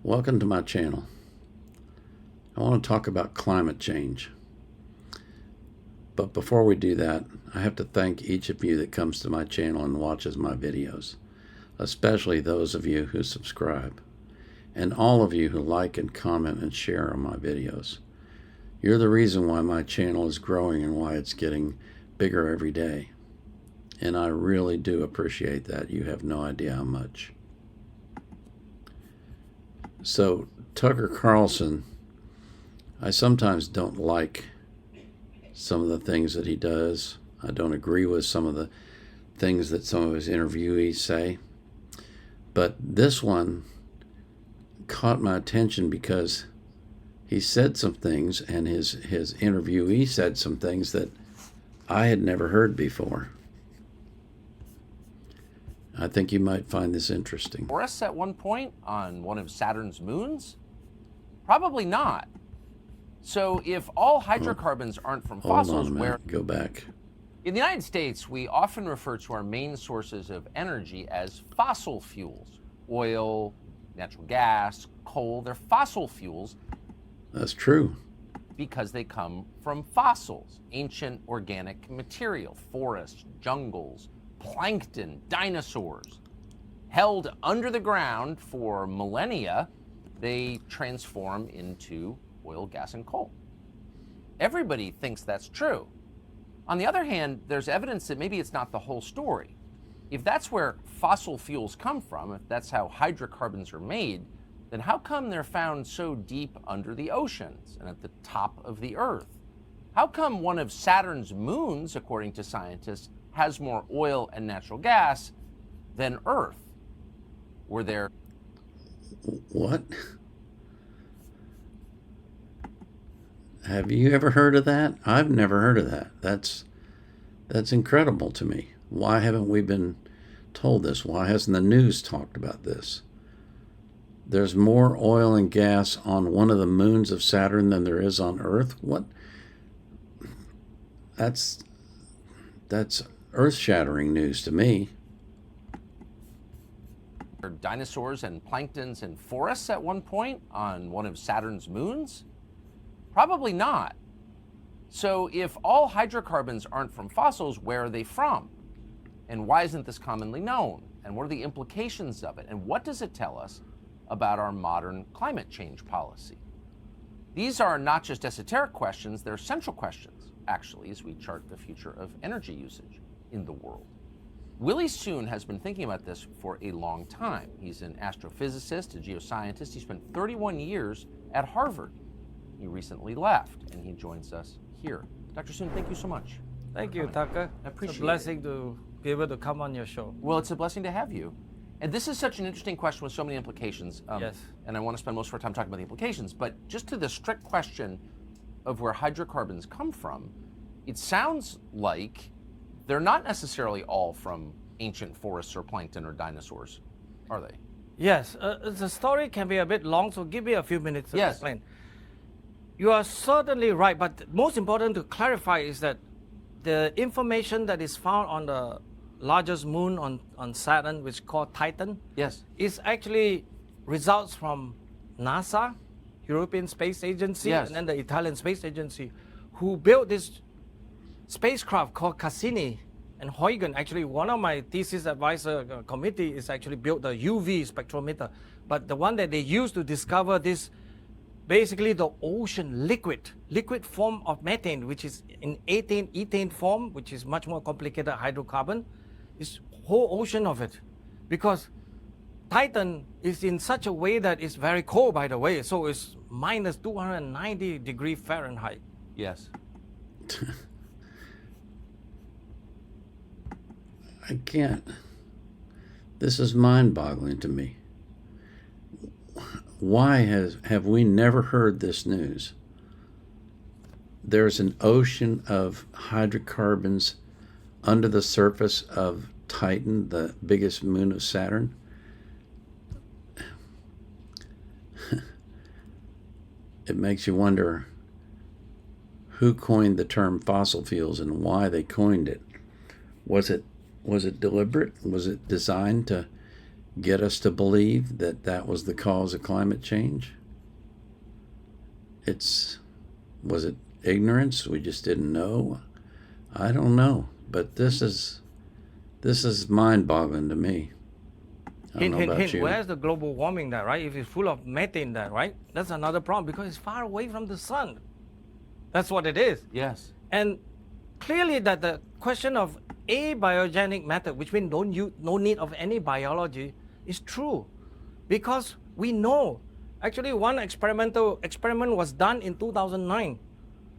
Welcome to my channel. I want to talk about climate change. But before we do that, I have to thank each of you that comes to my channel and watches my videos, especially those of you who subscribe, and all of you who like and comment and share on my videos. You're the reason why my channel is growing and why it's getting bigger every day. And I really do appreciate that. You have no idea how much. So, Tucker Carlson, I sometimes don't like some of the things that he does. I don't agree with some of the things that some of his interviewees say. But this one caught my attention because he said some things, and his interviewee said some things that I had never heard before. I think you might find this interesting. Forests at one point on one of Saturn's moons? Probably not. So if all hydrocarbons aren't from Hold fossils, on a minute. Go back. In the United States, we often refer to our main sources of energy as fossil fuels. Oil, natural gas, coal, they're fossil fuels. That's true. Because they come from fossils, ancient organic material, forests, jungles, plankton, dinosaurs. Held under the ground for millennia, they transform into oil, gas, and coal. Everybody thinks that's true. On the other hand, there's evidence that maybe it's not the whole story. If that's where fossil fuels come from, if that's how hydrocarbons are made, then how come they're found so deep under the oceans and at the top of the Earth? How come one of Saturn's moons, according to scientists, has more oil and natural gas than Earth? Were there... What? Have you ever heard of that? I've never heard of that. That's incredible to me. Why haven't we been told this? Why hasn't the news talked about this? There's more oil and gas on one of the moons of Saturn than there is on Earth? What? That's earth-shattering news to me. Dinosaurs and planktons and forests at one point on one of Saturn's moons? Probably not. So if all hydrocarbons aren't from fossils, where are they from? And why isn't this commonly known? And what are the implications of it? And what does it tell us about our modern climate change policy? These are not just esoteric questions, they're central questions, actually, as we chart the future of energy usage in the world. Willie Soon has been thinking about this for a long time. He's an astrophysicist, a geoscientist. He spent 31 years at Harvard. He recently left, and he joins us here. Dr. Soon, thank you so much. Thank you, Tucker. I appreciate it's a blessing to be able to come on your show. Well, it's a blessing to have you. And this is such an interesting question with so many implications. Yes. And I want to spend most of our time talking about the implications. But just to the strict question of where hydrocarbons come from, it sounds like they're not necessarily all from ancient forests or plankton or dinosaurs, are they? Yes. The story can be a bit long, so give me a few minutes to Yes. explain. You are certainly right, but most important to clarify is that the information that is found on the largest moon on Saturn, which is called Titan, Yes. is actually results from NASA, European Space Agency, Yes. and then the Italian Space Agency, who built this spacecraft called Cassini and Huygens. Actually, one of my thesis advisor committee is actually built the UV spectrometer, but the one that they used to discover this, basically the ocean liquid form of methane, which is in ethane form, which is much more complicated hydrocarbon, is whole ocean of it, because Titan is in such a way that it's very cold, by the way, so it's minus 290 degrees Fahrenheit. Yes. I can't. This is mind-boggling to me. Why have we never heard this news? There's an ocean of hydrocarbons under the surface of Titan, the biggest moon of Saturn. It makes you wonder who coined the term fossil fuels and why they coined it. Was it deliberate? Was it designed to get us to believe that that was the cause of climate change? Was it ignorance? We just didn't know? I don't know. But this is mind-boggling to me. I don't know about you. Where's the global warming there, right? If it's full of methane there, right? That's another problem because it's far away from the sun. That's what it is. Yes. And clearly that the question of abiogenic method, which means no need of any biology, is true. Because we know, actually one experiment was done in 2009.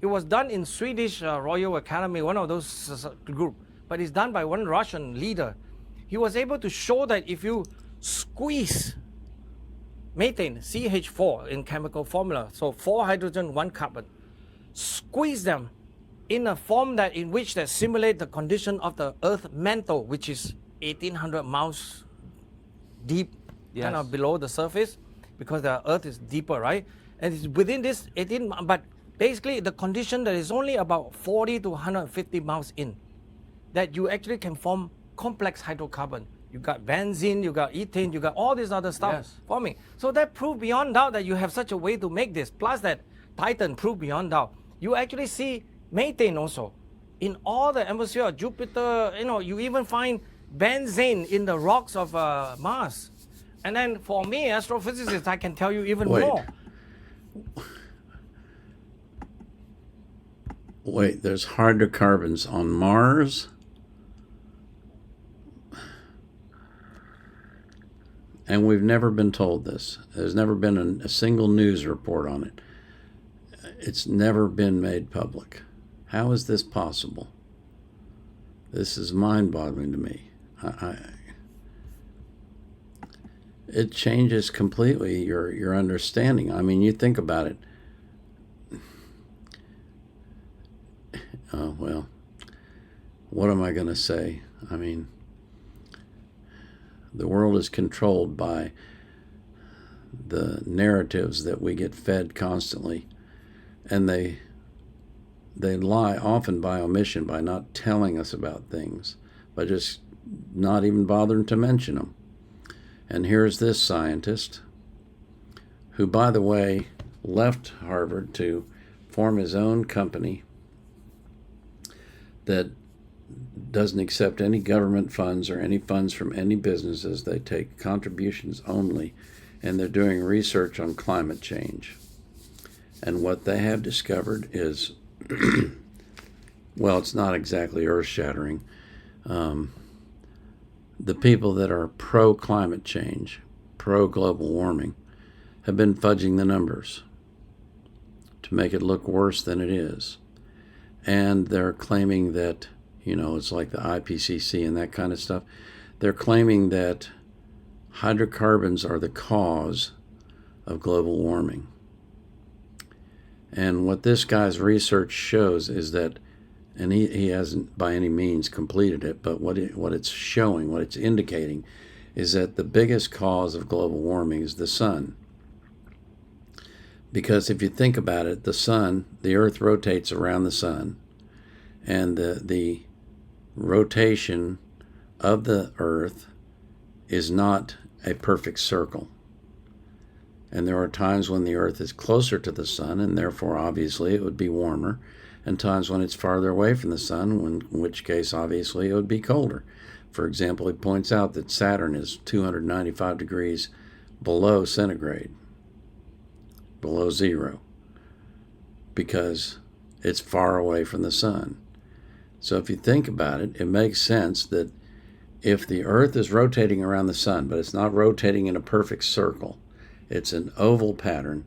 It was done in Swedish Royal Academy, one of those group, but it's done by one Russian leader. He was able to show that if you squeeze methane, CH4 in chemical formula, so 4 hydrogen, 1 carbon, squeeze them in a form that in which they simulate the condition of the Earth mantle, which is 1,800 miles deep, Yes. kind of below the surface, because the Earth is deeper, right? And it's within this 18, but basically the condition that is only about 40 to 150 miles in, that you actually can form complex hydrocarbon. You got benzene, you got ethane, you got all this other stuff Yes. forming. So that proved beyond doubt that you have such a way to make this. Plus that Titan proved beyond doubt. You actually see methane also in all the atmosphere of Jupiter. You know, you even find benzene in the rocks of Mars. And then for me, astrophysicist, I can tell you even more. Wait, there's hydrocarbons on Mars? And we've never been told this. There's never been a single news report on it. It's never been made public. How is this possible? This is mind-boggling to me. It changes completely your understanding. I mean, you think about it. Well, what am I going to say? I mean, the world is controlled by the narratives that we get fed constantly, and they lie often by omission, by not telling us about things, by just not even bothering to mention them. And here's this scientist who, by the way, left Harvard to form his own company that doesn't accept any government funds or any funds from any businesses. They take contributions only, and they're doing research on climate change. And what they have discovered is, well, it's not exactly earth-shattering. The people that are pro-climate change, pro-global warming, have been fudging the numbers to make it look worse than it is. And they're claiming that, you know, it's like the IPCC and that kind of stuff. They're claiming that hydrocarbons are the cause of global warming. And what this guy's research shows is that, and he hasn't by any means completed it, but what it's showing, what it's indicating, is that the biggest cause of global warming is the sun. Because if you think about it, the sun, the Earth rotates around the sun, and the rotation of the Earth is not a perfect circle. And there are times when the Earth is closer to the sun, and therefore obviously it would be warmer, and times when it's farther away from the sun, in which case obviously it would be colder. For example, he points out that Saturn is 295 degrees below centigrade, below zero, because it's far away from the sun. So if you think about it, it makes sense that if the Earth is rotating around the sun, but it's not rotating in a perfect circle, it's an oval pattern,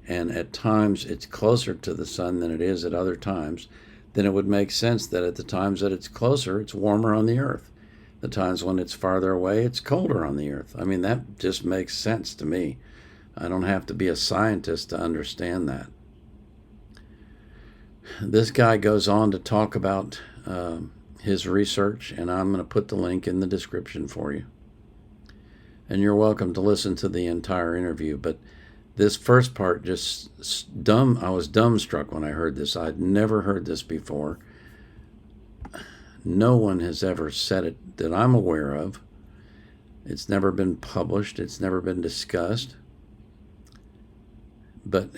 and at times it's closer to the sun than it is at other times, then it would make sense that at the times that it's closer, it's warmer on the Earth. The times when it's farther away, it's colder on the Earth. I mean, that just makes sense to me. I don't have to be a scientist to understand that. This guy goes on to talk about his research, and I'm going to put the link in the description for you. And you're welcome to listen to the entire interview, but this first part just I was dumbstruck when I heard this. I'd never heard this before. No one has ever said it that I'm aware of. It's never been published. It's never been discussed. But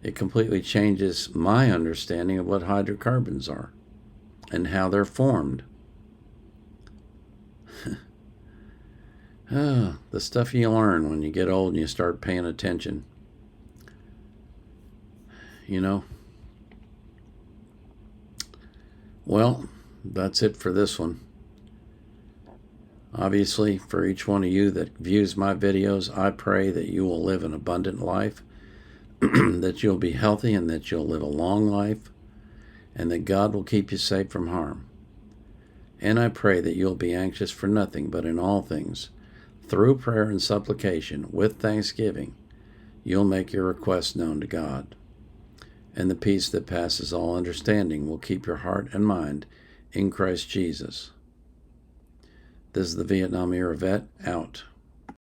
it completely changes my understanding of what hydrocarbons are and how they're formed. The stuff you learn when you get old and you start paying attention. You know? Well, that's it for this one. Obviously, for each one of you that views my videos, I pray that you will live an abundant life, that you'll be healthy and that you'll live a long life, and that God will keep you safe from harm. And I pray that you'll be anxious for nothing, but in all things, through prayer and supplication, with thanksgiving, you'll make your requests known to God. And the peace that passes all understanding will keep your heart and mind in Christ Jesus. This is the Vietnam Era Vet, out.